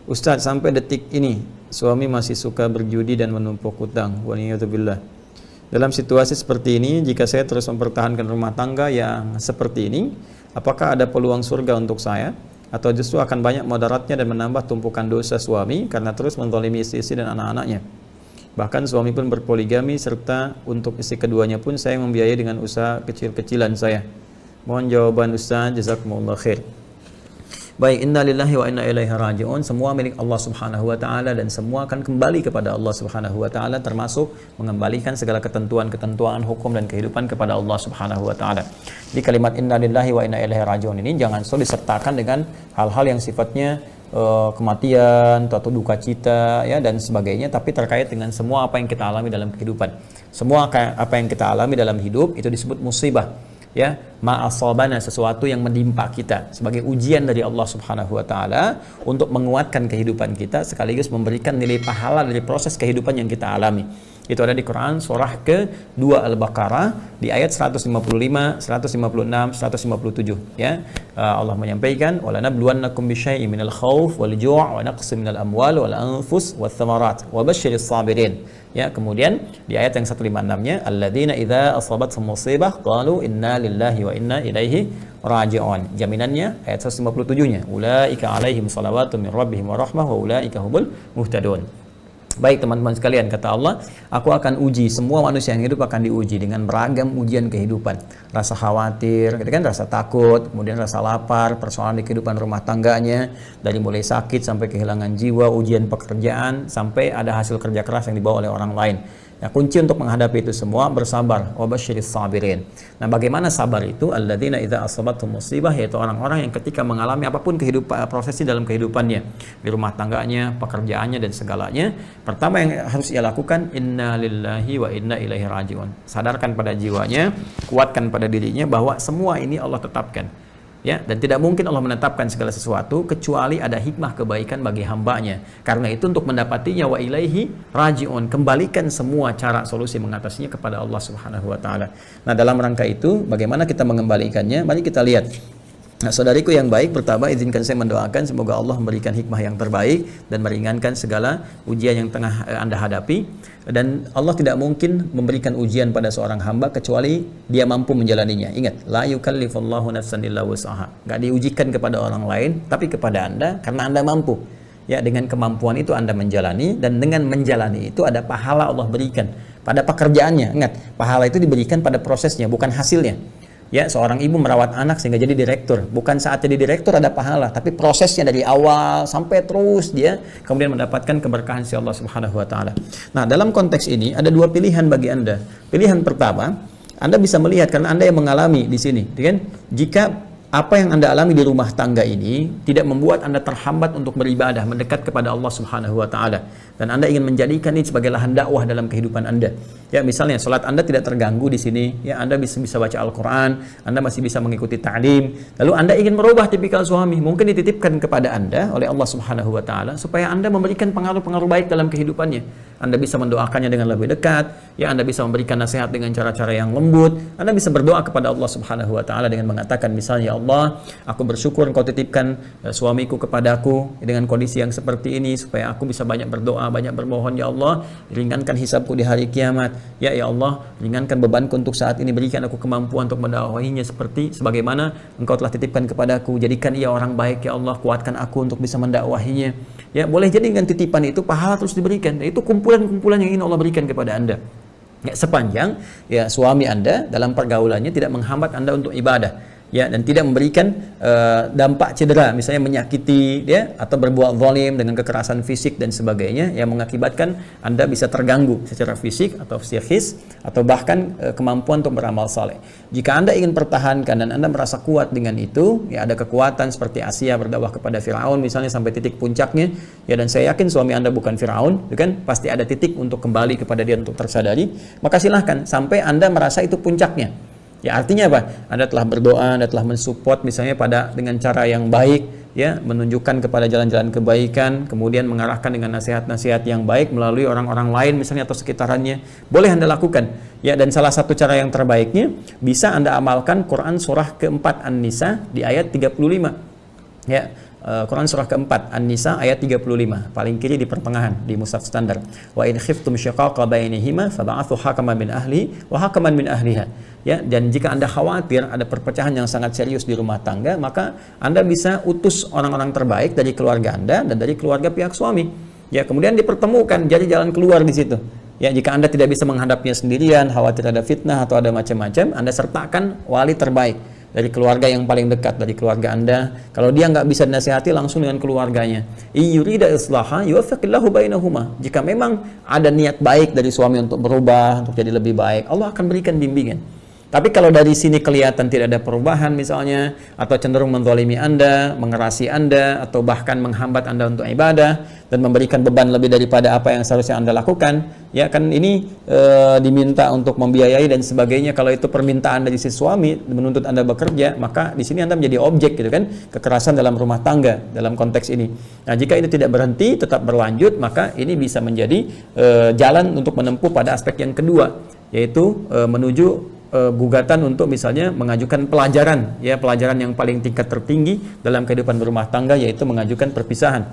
Ustadz, sampai detik ini suami masih suka berjudi dan menumpuk hutang. Waliyadzubillah. Dalam situasi seperti ini, jika saya terus mempertahankan rumah tangga yang seperti ini, apakah ada peluang surga untuk saya? Atau justru akan banyak mudaratnya dan menambah tumpukan dosa suami karena terus menzalimi istri-istri dan anak-anaknya? Bahkan suami pun berpoligami, serta untuk istri keduanya pun saya membiayai dengan usaha kecil-kecilan saya. Mohon jawaban Ustaz, jazakumullah khair. Baik, inna lillahi wa inna ilaihi raji'un. Semua milik Allah Subhanahu wa taala dan semua akan kembali kepada Allah Subhanahu wa taala, termasuk mengembalikan segala ketentuan-ketentuan hukum dan kehidupan kepada Allah Subhanahu wa taala. Di kalimat inna lillahi wa inna ilaihi raji'un ini jangan selalu disertakan dengan hal-hal yang sifatnya kematian atau duka cita ya dan sebagainya, tapi terkait dengan semua apa yang kita alami dalam kehidupan. Semua apa yang kita alami dalam hidup itu disebut musibah. Ya, ma'asabana, sesuatu yang menimpa kita sebagai ujian dari Allah Subhanahu wa taala untuk menguatkan kehidupan kita sekaligus memberikan nilai pahala dari proses kehidupan yang kita alami. Itu ada di Quran surah ke-2 Al-Baqarah di ayat 155, 156, 157 ya. Allah menyampaikan wala nabluwannakum bisyai'in minal khauf wal ju' wa naqsin minal amwal wal anfus wath thamarat wa basyiris sabirin. Ya, kemudian di ayat yang 156-nya alladzina idza asabathum musibah qalu inna lillahi wa inna ilaihi raji'un. Jaminannya ayat 157-nya ulaika alaihim salawatun min rabbihim wa rahmah wa ulaika humul muhtadun. Baik teman-teman sekalian, kata Allah, aku akan uji, semua manusia yang hidup akan diuji dengan beragam ujian kehidupan. Rasa khawatir, rasa takut, kemudian rasa lapar, persoalan di kehidupan rumah tangganya, dari mulai sakit sampai kehilangan jiwa, ujian pekerjaan, sampai ada hasil kerja keras yang dibawa oleh orang lain. Nah, kunci untuk menghadapi itu semua bersabar. Wa basyiris sabirin. Nah, bagaimana sabar itu? Alladzina idza asabathum musibah, yaitu orang-orang yang ketika mengalami apapun kehidupan, prosesi dalam kehidupannya, di rumah tangganya, pekerjaannya dan segalanya, pertama yang harus ia lakukan inna lillahi wa inna ilaihi raji'un. Sadarkan pada jiwanya, kuatkan pada dirinya bahwa semua ini Allah tetapkan. Ya, dan tidak mungkin Allah menetapkan segala sesuatu kecuali ada hikmah kebaikan bagi hambanya. Karena itu untuk mendapatinya wa ilaihi raji'un, kembalikan semua cara solusi mengatasinya kepada Allah Subhanahu wa taala. Nah, dalam rangka itu bagaimana kita mengembalikannya? Mari kita lihat. Nah, saudariku yang baik, pertama izinkan saya mendoakan semoga Allah memberikan hikmah yang terbaik dan meringankan segala ujian yang tengah Anda hadapi. Dan Allah tidak mungkin memberikan ujian pada seorang hamba kecuali dia mampu menjalaninya. Ingat, la yukallifullahu nafsan illa wus'aha. Enggak diujikan kepada orang lain, tapi kepada Anda karena Anda mampu. Ya, dengan kemampuan itu Anda menjalani, dan dengan menjalani itu ada pahala Allah berikan pada pekerjaannya. Ingat, pahala itu diberikan pada prosesnya, bukan hasilnya. Ya, seorang ibu merawat anak sehingga jadi direktur. Bukan saat jadi direktur ada pahala, tapi prosesnya dari awal sampai terus dia kemudian mendapatkan keberkahan si Allah Subhanahu wa taala. Nah, dalam konteks ini ada dua pilihan bagi Anda. Pilihan pertama, Anda bisa melihat karena Anda yang mengalami di sini, kan? Jika apa yang Anda alami di rumah tangga ini tidak membuat Anda terhambat untuk beribadah, mendekat kepada Allah Subhanahu wa taala, dan Anda ingin menjadikan ini sebagai lahan dakwah dalam kehidupan Anda. Ya, misalnya salat Anda tidak terganggu di sini, ya Anda bisa baca Al-Qur'an, Anda masih bisa mengikuti ta'lim. Lalu Anda ingin merubah tipikal suami, mungkin dititipkan kepada Anda oleh Allah Subhanahu wa taala supaya Anda memberikan pengaruh-pengaruh baik dalam kehidupannya. Anda bisa mendoakannya dengan lebih dekat, ya Anda bisa memberikan nasihat dengan cara-cara yang lembut. Anda bisa berdoa kepada Allah Subhanahu wa taala dengan mengatakan misalnya, Allah, aku bersyukur Engkau titipkan suamiku kepadaku dengan kondisi yang seperti ini supaya aku bisa banyak berdoa, banyak bermohon, ya Allah, ringankan hisabku di hari kiamat. Ya Allah, ringankan bebanku untuk saat ini, berikan aku kemampuan untuk mendakwahinya seperti sebagaimana Engkau telah titipkan kepadaku. Jadikan ia orang baik, ya Allah, kuatkan aku untuk bisa mendakwahinya. Ya, boleh jadi dengan titipan itu pahala terus diberikan. Itu kumpulan-kumpulan yang ingin Allah berikan kepada Anda. Ya, sepanjang ya suami Anda dalam pergaulannya tidak menghambat Anda untuk ibadah. Ya, dan tidak memberikan dampak cedera, misalnya menyakiti ya atau berbuat zalim dengan kekerasan fisik dan sebagainya yang mengakibatkan Anda bisa terganggu secara fisik atau psikis atau bahkan kemampuan untuk beramal saleh. Jika Anda ingin pertahankan dan Anda merasa kuat dengan itu, ya ada kekuatan seperti Asia berdakwah kepada Firaun misalnya sampai titik puncaknya, ya dan saya yakin suami Anda bukan Firaun, kan? Pasti ada titik untuk kembali kepada dia untuk tersadari, maka silahkan sampai Anda merasa itu puncaknya. Ya, artinya apa? Anda telah berdoa, Anda telah mensupport misalnya dengan cara yang baik, ya, menunjukkan kepada jalan-jalan kebaikan, kemudian mengarahkan dengan nasihat-nasihat yang baik melalui orang-orang lain misalnya atau sekitarannya. Boleh Anda lakukan. Ya, dan salah satu cara yang terbaiknya bisa Anda amalkan Quran surah keempat An-Nisa di ayat 35. Ya, Quran surah keempat An-Nisa ayat 35, paling kiri di pertengahan di mushaf standar. Wa in khiftum syiqaqa bainihima fab'athu hakaman min ahli wa hakaman min ahliha. Ya, dan jika Anda khawatir ada perpecahan yang sangat serius di rumah tangga, maka Anda bisa utus orang-orang terbaik dari keluarga Anda dan dari keluarga pihak suami. Ya, kemudian dipertemukan, jadi jalan keluar di situ. Ya, jika Anda tidak bisa menghadapnya sendirian, khawatir ada fitnah atau ada macam-macam, Anda sertakan wali terbaik dari keluarga yang paling dekat dari keluarga Anda. Kalau dia nggak bisa dinasihati, langsung dengan keluarganya. Yurida islaha yuwaffiqillahu bainahuma. Jika memang ada niat baik dari suami untuk berubah, untuk jadi lebih baik, Allah akan berikan bimbingan. Tapi kalau dari sini kelihatan tidak ada perubahan misalnya, atau cenderung menzalimi Anda, mengerasi Anda, atau bahkan menghambat Anda untuk ibadah dan memberikan beban lebih daripada apa yang seharusnya Anda lakukan, ya kan ini diminta untuk membiayai dan sebagainya. Kalau itu permintaan dari si suami menuntut Anda bekerja, maka di sini Anda menjadi objek gitu kan, kekerasan dalam rumah tangga dalam konteks ini. Nah, jika itu tidak berhenti, tetap berlanjut, maka ini bisa menjadi jalan untuk menempuh pada aspek yang kedua, yaitu menuju gugatan untuk misalnya mengajukan pelajaran, ya pelajaran yang paling tingkat tertinggi dalam kehidupan berumah tangga, yaitu mengajukan perpisahan.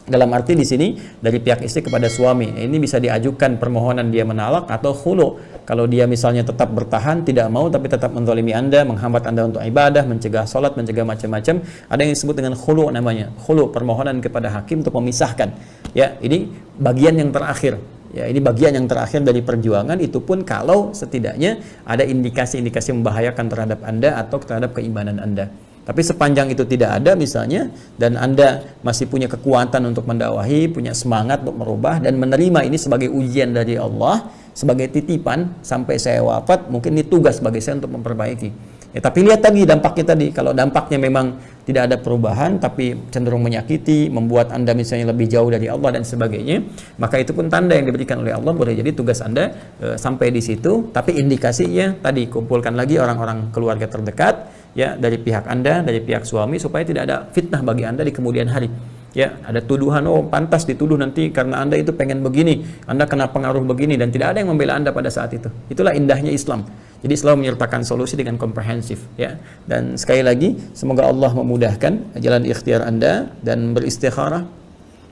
Dalam arti di sini dari pihak istri kepada suami, ini bisa diajukan permohonan dia menalak atau khulu. Kalau dia misalnya tetap bertahan, tidak mau tapi tetap menzalimi Anda, menghambat Anda untuk ibadah, mencegah sholat, mencegah macam-macam, ada yang disebut dengan khulu namanya. Khulu, permohonan kepada hakim untuk memisahkan. Ya, ini bagian yang terakhir. Ya, ini bagian yang terakhir dari perjuangan, itu pun kalau setidaknya ada indikasi-indikasi membahayakan terhadap Anda atau terhadap keimanan Anda. Tapi sepanjang itu tidak ada misalnya, dan Anda masih punya kekuatan untuk mendakwahi, punya semangat untuk merubah dan menerima ini sebagai ujian dari Allah, sebagai titipan sampai saya wafat, mungkin ini tugas bagi saya untuk memperbaiki. Ya, tapi lihat tadi dampaknya tadi. Kalau dampaknya memang tidak ada perubahan tapi cenderung menyakiti, membuat Anda misalnya lebih jauh dari Allah dan sebagainya, maka itu pun tanda yang diberikan oleh Allah. Boleh jadi tugas Anda sampai di situ, tapi indikasinya tadi kumpulkan lagi orang-orang keluarga terdekat, ya dari pihak Anda, dari pihak suami, supaya tidak ada fitnah bagi Anda di kemudian hari. Ya, ada tuduhan, oh pantas dituduh nanti karena Anda itu pengen begini, Anda kena pengaruh begini, dan tidak ada yang membela Anda pada saat itu. Itulah indahnya Islam. Jadi selalu menyertakan solusi dengan komprehensif, ya. Dan sekali lagi, semoga Allah memudahkan jalan ikhtiar Anda dan beristikharah,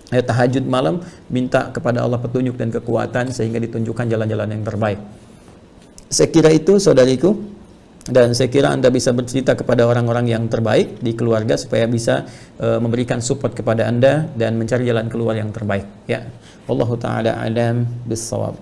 tahajud malam, minta kepada Allah petunjuk dan kekuatan sehingga ditunjukkan jalan-jalan yang terbaik. Saya kira itu saudariku, dan saya kira Anda bisa bercerita kepada orang-orang yang terbaik di keluarga supaya bisa memberikan support kepada Anda dan mencari jalan keluar yang terbaik, ya. Wallahu taala alam bissawab.